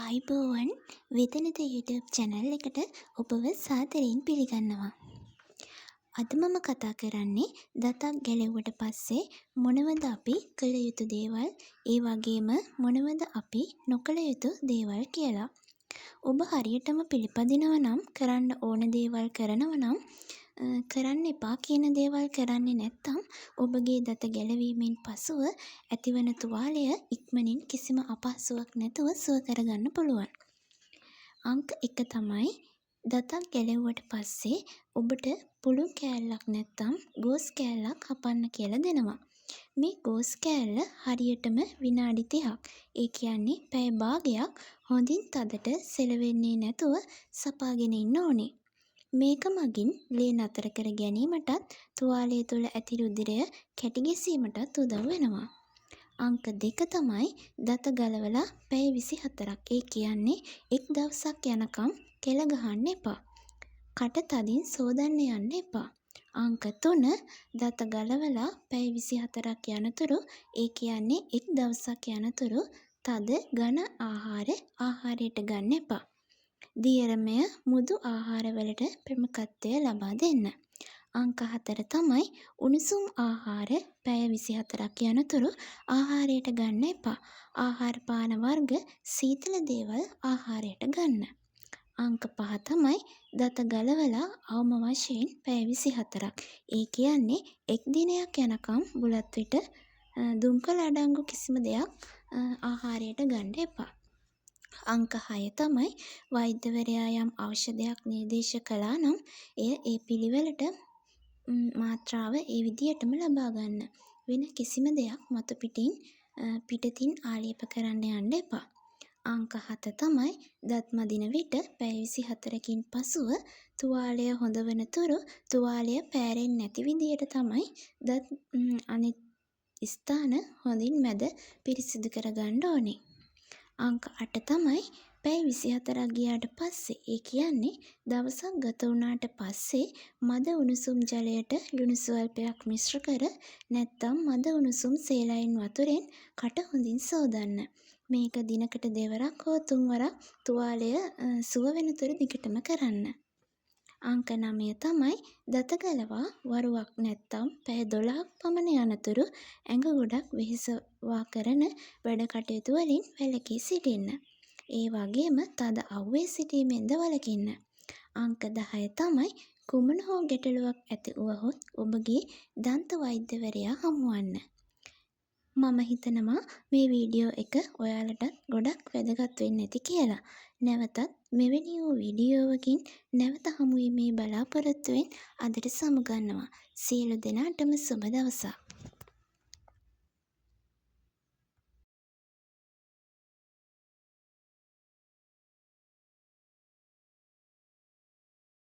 ආයිබෝවන් වෙතනද YouTube channel එකට ඔබව සාදරයෙන් පිළිගන්නවා. අද මම කතා කරන්නේ දතක් ගැලෙව්වට පස්සේ මොනවද අපි කළ යුතු දේවල්, ඒ වගේම මොනවද අපි නොකළ යුතු දේවල් කියලා. ඔබ හරියටම පිළිපදිනවා නම්, කරන්න ඕන දේවල් කරනවා නම්, කරන්න එපා කියන දේවල් කරන්නේ නැත්නම් ඔබගේ දත ගැලවීමෙන් පසුව ඇතිවන තුවාලය ඉක්මනින් කිසිම අපහසුවක් නැතුව සුව කරගන්න පුළුවන්. අංක 1 තමයි දතක් ගැලෙව්වට පස්සේ ඔබට පුළුන් කෑල්ලක් නැත්නම් ගෝස් කෑල්ලක් හපන්න කියලා දෙනවා. මේ ගෝස් කෑල්ල හරියටම විනාඩි 30ක්, ඒ කියන්නේ පැය භාගයක් හොඳින් තදට සෙලවෙන්නේ නැතුව සපාගෙන ඉන්න ඕනේ. මේක මගින් ලේ නතර කර ගැනීමටත් තුවාලය තුළ ඇති රුධිරය කැටි ගැසීමටත් උදව් වෙනවා. අංක 2 තමයි දත ගලවලා පැය 24ක්, ඒ කියන්නේ එක් දවසක් යනකම් කෙල ගහන්න එපා. කට තදින් සෝදන්න යන්න එපා. අංක 3 දත ගලවලා පැය 24ක් යනතුරු, ඒ කියන්නේ එක් දවසක් යනතුරු තද ඝන ආහාරයට ගන්න එපා. දියරමය මුදු ආහාරවලට ප්‍රමුඛත්වය ලබා දෙන්න. අංක 4 තමයි උණුසුම් ආහාර පැය 24ක් යනතුරු ආහාරයට ගන්න එපා. ආහාර පාන වර්ග සීතල දේවල් ආහාරයට ගන්න. අංක 5 තමයි දත ගලවලා අවම වශයෙන් පැය 24ක්, ඒ කියන්නේ එක් දිනයක් යනකම් බුලත් විට දුම්කල අඩංගු කිසිම දෙයක් ආහාරයට ගන්න එපා. අංක 6 තමයි වෛද්‍යවරයා යම් ඖෂධයක් නිර්දේශ කළා නම් එය ඒ පිළිවෙලට මාත්‍රාව ඒ විදියටම ලබා ගන්න. වෙන කිසිම දෙයක් මතු පිටතින් ආලේප කරන්න යන්න එපා. අංක 7 තමයි දත් මදින විට පැය 24කින් පසුව තුවාලය හොඳ වන තුරු තුවාලය පෑරෙන්නේ නැති විදියට තමයි දත් අනිත් ස්ථාන හොඳින් මැද පිරිසිදු කරගන්න ඕනේ. අංක 8 තමයි පැය 24ක් ගියාට පස්සේ, ඒ කියන්නේ දවසක් ගත වුණාට පස්සේ මද උණුසුම් ජලයට ලුණු ස්වල්පයක් මිශ්‍ර කර නැත්නම් මද උණුසුම් සේලයින් වතුරෙන් කට හොඳින් සෝදන්න. මේක දිනකට 2 වරක් හෝ 3 වරක් තුවාලය සුව වෙනතුරු දිගටම කරන්න. අංක 9 තමයි දත ගලවා වරුවක් නැත්නම් පැය 12ක් පමණ යනතුරු ඇඟ ගොඩක් වෙහෙසවා කරන වැඩ කටයුතු වලින් වැළකී සිටින්න. ඒ වගේම තද අවුවේ සිටීමෙන්ද වළකින්න. අංක 10 තමයි කුමන හෝ ගැටලුවක් ඇති වුවහොත් ඔබගේ දන්ත වෛද්‍යවරයා හමුවන්න. මම හිතනවා මේ වීඩියෝ එක ඔයාලට ගොඩක් වැදගත් වෙන්න ඇති කියලා. නැවතත් මෙවැනි වූ වීඩියෝවකින් නැවත හමු වීමේ බලාපොරොත්තුවෙන් අදට සමුගන්නවා. සියලු දෙනාටම සුබ දවසක්.